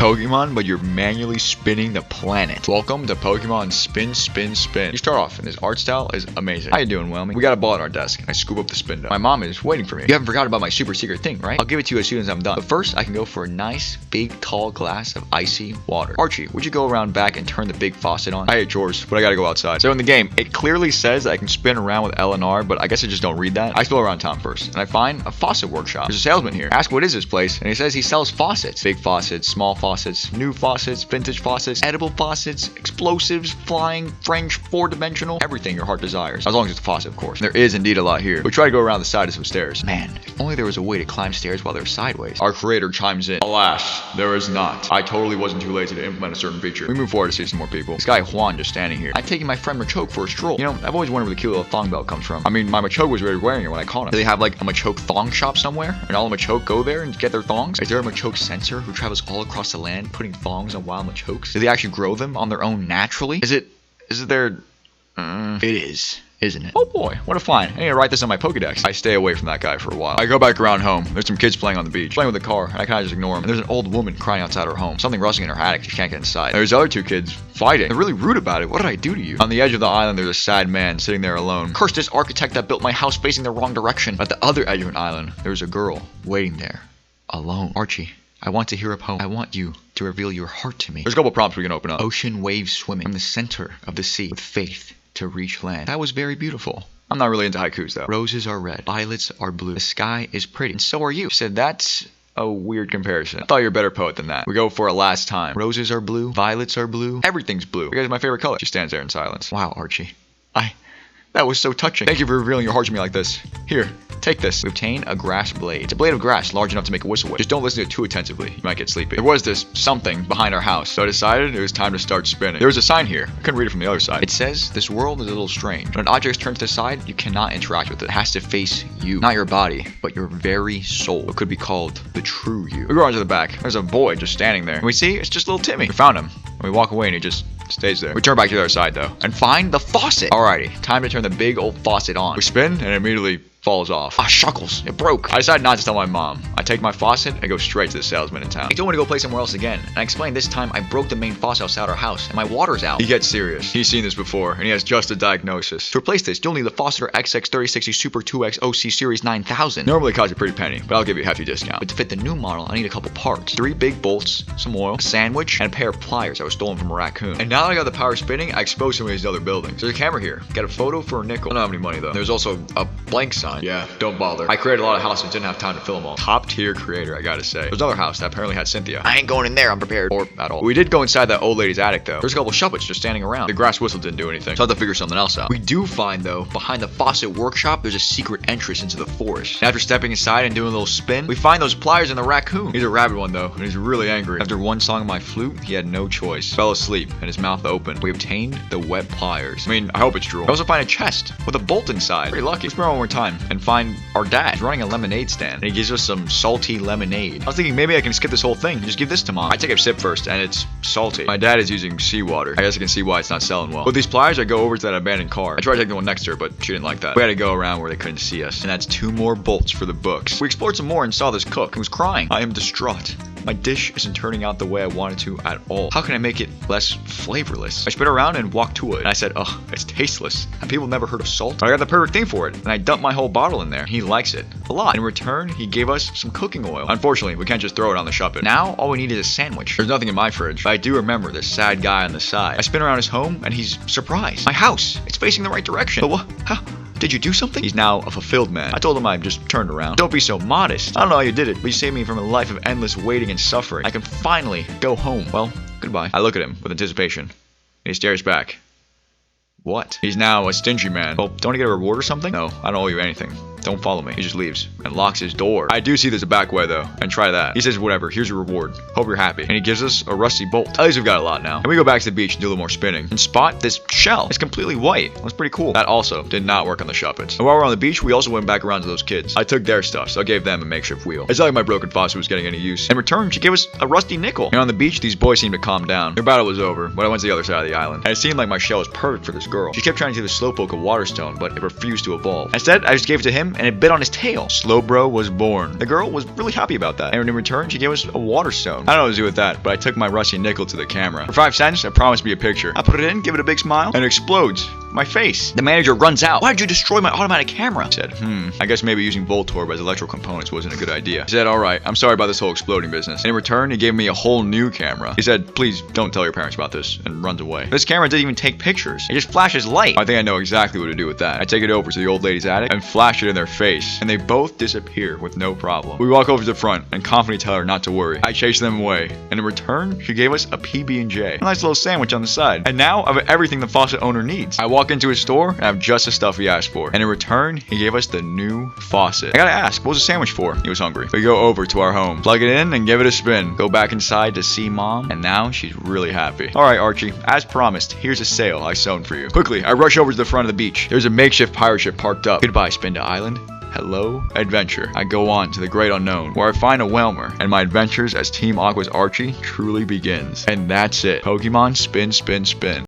Pokemon, but you're manually spinning the planet. Welcome to Pokemon Spin, Spin, Spin. You start off, and this art style is amazing. How you doing, Whelmy? We got a ball at our desk, and I scoop up the Spinda. My mom is waiting for me. You haven't forgotten about my super secret thing, right? I'll give it to you as soon as I'm done. But first, I can go for a nice, big, tall glass of icy water. Archie, would you go around back and turn the big faucet on? I hate chores, but I gotta go outside. So in the game, it clearly says that I can spin around with L and R, but I guess I just don't read that. I explore around town first, and I find a faucet workshop. There's a salesman here. I ask what is this place, and he says he sells faucets. Big faucets, small faucets, new faucets, vintage faucets, edible faucets, explosives, flying, French, four-dimensional, everything your heart desires. As long as it's a faucet, of course. There is indeed a lot here. We try to go around the side of some stairs. Man, if only there was a way to climb stairs while they're sideways. Our creator chimes in. Alas, there is not. I totally wasn't too lazy to implement a certain feature. We move forward to see some more people. This guy Juan just standing here. I'm taking my friend Machoke for a stroll. You know, I've always wondered where the cute little thong belt comes from. I mean, my Machoke was already wearing it when I caught him. Do they have like a Machoke thong shop somewhere? And all the Machoke go there and get their thongs? Is there a Machoke censor who travels all across the land putting thongs on wild Machokes? Do they actually grow them on their own naturally? Is it their... It is, isn't it? Oh boy, what a find. I need to write this on my Pokedex. I stay away from that guy for a while. I go back around home. There's some kids playing on the beach, playing with a car, and I kind of just ignore them. And there's an old woman crying outside her home. Something rustling in her attic. She can't get inside. There's other two kids fighting. They're really rude about it. What did I do to you? On the edge of the island, there's a sad man sitting there alone. Curse this architect that built my house facing the wrong direction. At the other edge of an island, there's a girl waiting there, alone. Archie, I want to hear a poem. I want you to reveal your heart to me. There's a couple prompts we can open up. Ocean waves swimming from the center of the sea with faith to reach land. That was very beautiful. I'm not really into haikus though. Roses are red, violets are blue. The sky is pretty, and so are you. She said that's a weird comparison. I thought you were a better poet than that. We go for a last time. Roses are blue, violets are blue, everything's blue. You guys are my favorite color. She stands there in silence. Wow, Archie. That was so touching. Thank you for revealing your heart to me like this. Here, take this. We obtain a grass blade. It's a blade of grass large enough to make a whistle with. Just don't listen to it too attentively. You might get sleepy. There was this something behind our house, so I decided it was time to start spinning. There was a sign here. I couldn't read it from the other side. It says, this world is a little strange. When an object turns to the side, you cannot interact with it. It has to face you. Not your body, but your very soul. It could be called the true you. We go on to the back. There's a boy just standing there. And we see it's just little Timmy. We found him. And we walk away and he just stays there. We turn back to the other side though and find the faucet. Alrighty, time to turn the big old faucet on. We spin and it immediately falls off. Ah, shuckles, it broke. I decided not to tell my mom. I take my faucet and go straight to the salesman in town. He told me to go play somewhere else again, and I explained this time I broke the main faucet outside our house and my water's out. He gets serious. He's seen this before and he has just a diagnosis. To replace this, you'll need the Faucet XX3060 Super 2X OC Series 9000. Normally it costs a pretty penny, but I'll give you a hefty discount. But to fit the new model, I need a couple parts. 3 big bolts, some oil, a sandwich, and a pair of pliers that was stolen from a raccoon. And now that I got the power spinning, I expose some of these other buildings. There's a camera here. Get a photo for a nickel. I don't have any money though. There's also a blank sign. Yeah, don't bother. I created a lot of houses and didn't have time to film them all. Top tier creator, I gotta say. There's another house that apparently had Cynthia. I ain't going in there, I'm prepared. Or at all. We did go inside that old lady's attic though. There's a couple shuppets just standing around. The grass whistle didn't do anything, so I had to figure something else out. We do find though, behind the faucet workshop, there's a secret entrance into the forest. And after stepping inside and doing a little spin, we find those pliers in the raccoon. He's a rabid one though, and he's really angry. After one song of my flute, he had no choice. Fell asleep and his mouth open. We obtained the wet pliers. I mean, I hope it's true. I also find a chest with a bolt inside. Pretty lucky. Let's spin one more time and find our dad. He's running a lemonade stand and he gives us some salty lemonade. I was thinking maybe I can skip this whole thing and just give this to mom. I take a sip first and it's salty. My dad is using seawater. I guess I can see why it's not selling well. With these pliers, I go over to that abandoned car. I tried taking the one next to her, but she didn't like that. We had to go around where they couldn't see us. And that's 2 more bolts for the books. We explored some more and saw this cook who was crying. I am distraught. My dish isn't turning out the way I wanted to at all. How can I make it less flavorless? I spin around and walk to it. And I said, ugh, it's tasteless. Have people never heard of salt? But I got the perfect thing for it. And I dumped my whole bottle in there. He likes it a lot. In return, he gave us some cooking oil. Unfortunately, we can't just throw it on the shuppet. Now, all we need is a sandwich. There's nothing in my fridge, but I do remember this sad guy on the side. I spin around his home and he's surprised. My house, it's facing the right direction. But what? How? Did you do something? He's now a fulfilled man. I told him I just turned around. Don't be so modest. I don't know how you did it, but you saved me from a life of endless waiting and suffering. I can finally go home. Well, goodbye. I look at him with anticipation. And he stares back. What? He's now a stingy man. Well, don't he get a reward or something? No, I don't owe you anything. Don't follow me. He just leaves and locks his door. I do see there's a back way though, and try that. He says, whatever, here's your reward. Hope you're happy. And he gives us a rusty bolt. At least we've got a lot now. And we go back to the beach and do a little more spinning. And spot this shell. It's completely white. That's pretty cool. That also did not work on the shuppets. And while we're on the beach, we also went back around to those kids. I took their stuff, so I gave them a makeshift wheel. It's not like my broken faucet was getting any use. In return, she gave us a rusty nickel. And on the beach, these boys seemed to calm down. Their battle was over, but I went to the other side of the island. And it seemed like my shell was perfect for this girl. She kept trying to do the slowpoke of Waterstone, but it refused to evolve. Instead, I just gave it to him and it bit on his tail. Slowbro was born. The girl was really happy about that, and in return, she gave us a water stone. I don't know what to do with that, but I took my rusty nickel to the camera. For 5 cents, I promised me a picture. I put it in, give it a big smile, and it explodes. My face. The manager runs out. Why did you destroy my automatic camera? I said, I guess maybe using Voltorb as electrical components wasn't a good idea. He said, alright, I'm sorry about this whole exploding business. And in return, he gave me a whole new camera. He said, please don't tell your parents about this, and runs away. This camera didn't even take pictures. It just flashes light. I think I know exactly what to do with that. I take it over to the old lady's attic and flash it in their face, and they both disappear with no problem. We walk over to the front and confidently tell her not to worry. I chase them away, and in return, she gave us a PB&J, a nice little sandwich on the side. And now I have everything the faucet owner needs. I walk into his store and have just the stuff he asked for, and in return, he gave us the new faucet. I gotta ask, what was the sandwich for? He was hungry. We go over to our home, plug it in, and give it a spin. Go back inside to see mom, and now she's really happy. Alright, Archie, as promised, here's a sail I sewn for you. Quickly, I rush over to the front of the beach. There's a makeshift pirate ship parked up. Goodbye, Spinda Island. Hello, adventure. I go on to the great unknown, where I find a Whalmer, and my adventures as Team Aqua's Archie truly begins. And that's it. Pokemon Spin, Spin, Spin.